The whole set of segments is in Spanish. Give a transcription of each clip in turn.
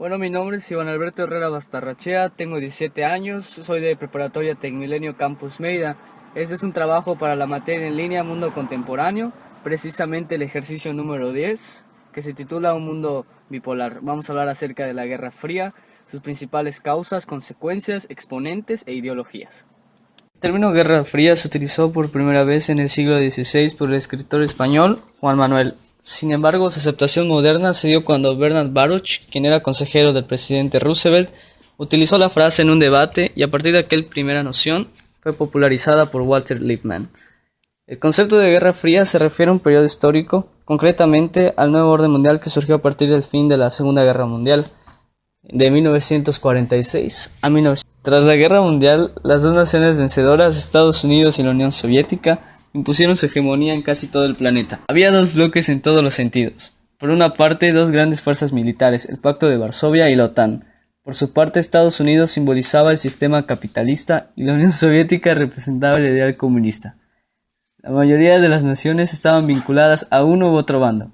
Bueno, mi nombre es Iván Alberto Herrera Bastarrachea, tengo 17 años, soy de Preparatoria Tecmilenio Campus Mérida. Este es un trabajo para la materia en línea Mundo Contemporáneo, precisamente el ejercicio número 10, que se titula Un mundo bipolar. Vamos a hablar acerca de la Guerra Fría, sus principales causas, consecuencias, exponentes e ideologías. El término Guerra Fría se utilizó por primera vez en el siglo XVI por el escritor español Juan Manuel. Sin embargo, su aceptación moderna se dio cuando Bernard Baruch, quien era consejero del presidente Roosevelt, utilizó la frase en un debate y a partir de aquel primera noción fue popularizada por Walter Lippmann. El concepto de Guerra Fría se refiere a un periodo histórico, concretamente al nuevo orden mundial que surgió a partir del fin de la Segunda Guerra Mundial, de 1946 a 1945. Tras la Guerra Mundial, las dos naciones vencedoras, Estados Unidos y la Unión Soviética, impusieron su hegemonía en casi todo el planeta. Había dos bloques en todos los sentidos. Por una parte, dos grandes fuerzas militares, el Pacto de Varsovia y la OTAN. Por su parte, Estados Unidos simbolizaba el sistema capitalista y la Unión Soviética representaba el ideal comunista. La mayoría de las naciones estaban vinculadas a uno u otro bando.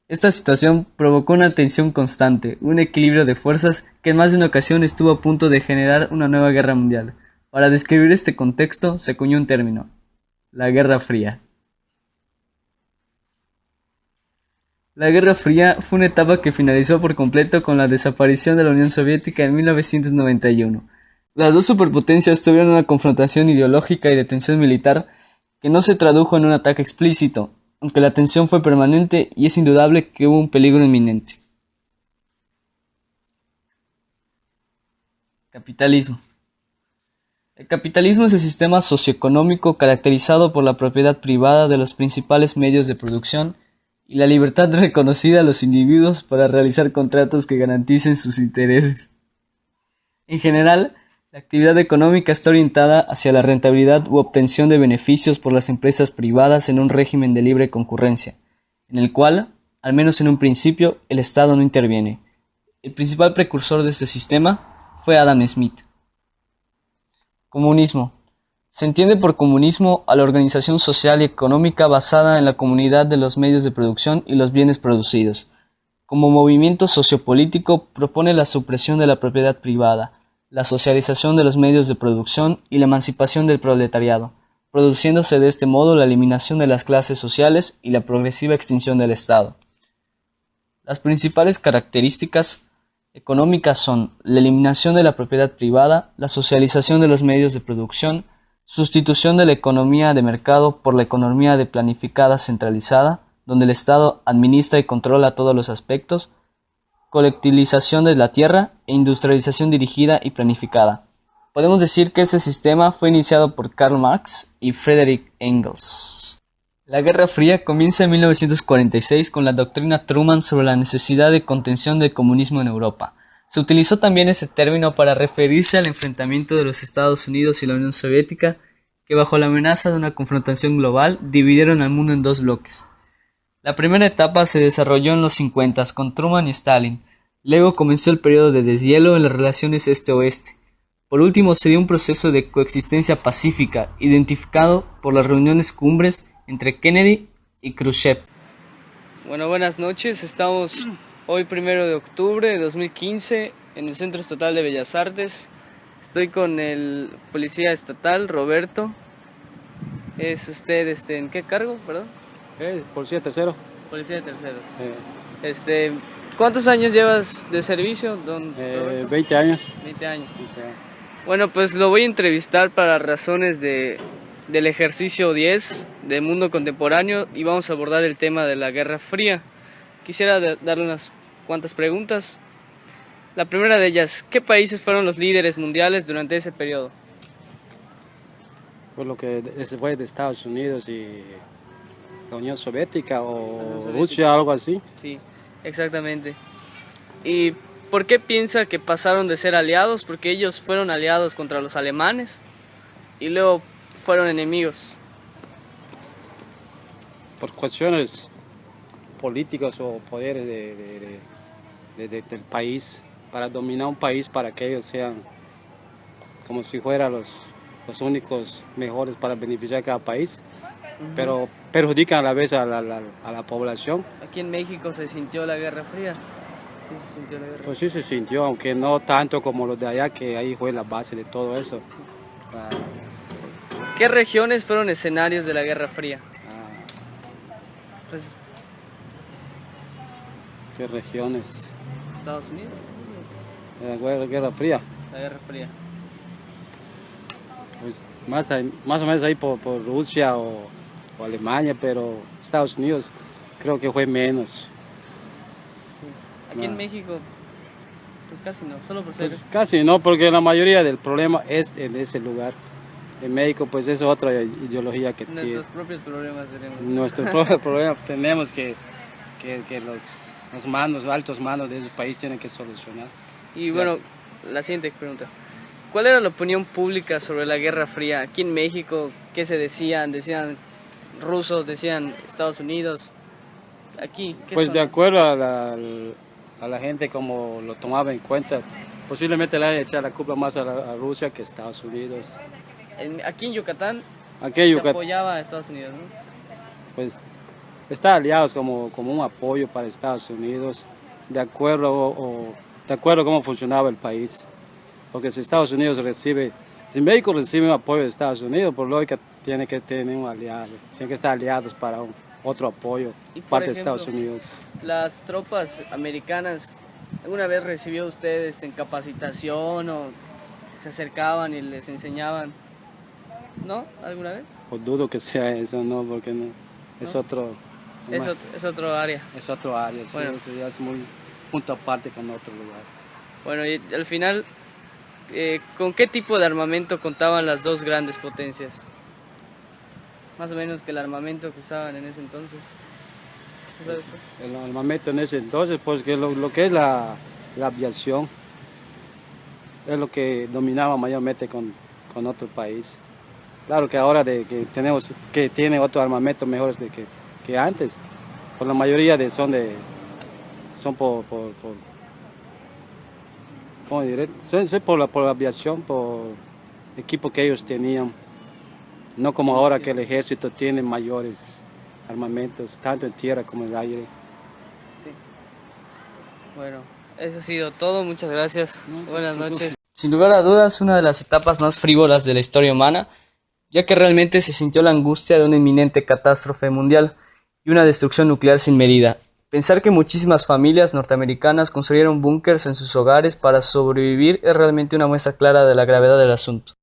Esta situación provocó una tensión constante, un equilibrio de fuerzas que en más de una ocasión estuvo a punto de generar una nueva guerra mundial. Para describir este contexto se acuñó un término: la Guerra Fría. La Guerra Fría fue una etapa que finalizó por completo con la desaparición de la Unión Soviética en 1991. Las dos superpotencias tuvieron una confrontación ideológica y de tensión militar que no se tradujo en un ataque explícito, aunque la tensión fue permanente y es indudable que hubo un peligro inminente. Capitalismo. El capitalismo es el sistema socioeconómico caracterizado por la propiedad privada de los principales medios de producción y la libertad reconocida a los individuos para realizar contratos que garanticen sus intereses. En general, la actividad económica está orientada hacia la rentabilidad u obtención de beneficios por las empresas privadas en un régimen de libre concurrencia, en el cual, al menos en un principio, el Estado no interviene. El principal precursor de este sistema fue Adam Smith. Comunismo. Se entiende por comunismo a la organización social y económica basada en la comunidad de los medios de producción y los bienes producidos. Como movimiento sociopolítico propone la supresión de la propiedad privada, la socialización de los medios de producción y la emancipación del proletariado, produciéndose de este modo la eliminación de las clases sociales y la progresiva extinción del Estado. Las principales características económicas son la eliminación de la propiedad privada, la socialización de los medios de producción, sustitución de la economía de mercado por la economía de planificada centralizada, donde el Estado administra y controla todos los aspectos, colectivización de la tierra e industrialización dirigida y planificada. Podemos decir que este sistema fue iniciado por Karl Marx y Friedrich Engels. La Guerra Fría comienza en 1946 con la doctrina Truman sobre la necesidad de contención del comunismo en Europa. Se utilizó también ese término para referirse al enfrentamiento de los Estados Unidos y la Unión Soviética, que bajo la amenaza de una confrontación global dividieron al mundo en dos bloques. La primera etapa se desarrolló en los 50 con Truman y Stalin. Luego comenzó el periodo de deshielo en las relaciones este-oeste. Por último se dio un proceso de coexistencia pacífica, identificado por las reuniones cumbres entre Kennedy y Khrushchev. Bueno, buenas noches. Estamos hoy 1 de octubre de 2015 en el Centro Estatal de Bellas Artes. Estoy con el policía estatal, Roberto. ¿Es usted ¿en qué cargo, perdón? Policía tercero. Policía tercero. ¿Cuántos años llevas de servicio, don 20 años. 20 años. Bueno, pues lo voy a entrevistar para razones del ejercicio 10 de Mundo Contemporáneo y vamos a abordar el tema de la Guerra Fría. Quisiera darle unas cuantas preguntas. La primera de ellas, ¿qué países fueron los líderes mundiales durante ese periodo? Por lo que fue de Estados Unidos y la Unión Soviética o Rusia, algo así. Sí, exactamente. ¿Y por qué piensa que pasaron de ser aliados? Porque ellos fueron aliados contra los alemanes y luego fueron enemigos. Por cuestiones políticas o poderes del país, para dominar un país, para que ellos sean como si fueran los únicos mejores para beneficiar a cada país. Pero perjudican a la vez a la población. Aquí en México se sintió la Guerra Fría. Sí se sintió la guerra. Pues sí se sintió, aunque no tanto como los de allá, que ahí fue la base de todo eso. Ah, ¿Qué regiones fueron escenarios de la Guerra Fría? ah, Pues ¿qué regiones? Estados Unidos, De la Guerra Fría. la Guerra Fría. Pues más o menos ahí por Rusia o Alemania, pero Estados Unidos creo que fue menos. Sí. Aquí en Ah. México, pues casi no, solo por ser... Pues casi no, porque la mayoría del problema es en ese lugar. En México pues es otra ideología que tiene. Nuestros propios problemas tenemos. Nuestro propio problema tenemos que los altos manos de ese país tienen que solucionar. Y bueno, la siguiente pregunta. ¿Cuál era la opinión pública sobre la Guerra Fría aquí en México? ¿Qué se decían? ¿Decían rusos? ¿Decían Estados Unidos? Aquí, ¿qué Pues son? de acuerdo a la gente como lo tomaba en cuenta, posiblemente le haya echado la culpa más a Rusia que a Estados Unidos. Aquí en Yucatán Aquí en se Yucatán apoyaba a Estados Unidos, ¿no? pues está aliados como un apoyo para Estados Unidos, de acuerdo de acuerdo a cómo funcionaba el país. Porque si Estados Unidos recibe, si México recibe un apoyo de Estados Unidos, por lógica tiene que tener un aliado, tienen que estar aliados para otro apoyo Y por parte de ejemplo, Estados Unidos. las tropas americanas, ¿alguna vez recibió usted en capacitación o se acercaban y les enseñaban? ¿No? ¿Alguna vez? Pues dudo que sea eso, no, porque no, es ¿No? otro, Es otro área. es otro área, sí, Bueno. eso ya es muy punto aparte con otro lugar. Bueno, y al final, ¿con qué tipo de armamento contaban las dos grandes potencias? Más o menos que el armamento que usaban en ese entonces. ¿No sabe usted? El armamento en ese entonces, pues que lo que es la aviación es lo que dominaba mayormente con otro país. Claro que ahora de que tiene otro armamento mejores que antes, pues la mayoría son ¿cómo diré? Son por la aviación, por equipo que ellos tenían, no como ahora Sí. que el ejército tiene mayores armamentos, tanto en tierra como en el aire. Sí. Bueno, eso ha sido todo. Muchas gracias. No, Buenas sí, sí, noches. Sin lugar a dudas, una de las etapas más frívolas de la historia humana, ya que realmente se sintió la angustia de una inminente catástrofe mundial y una destrucción nuclear sin medida. Pensar que muchísimas familias norteamericanas construyeron búnkers en sus hogares para sobrevivir es realmente una muestra clara de la gravedad del asunto.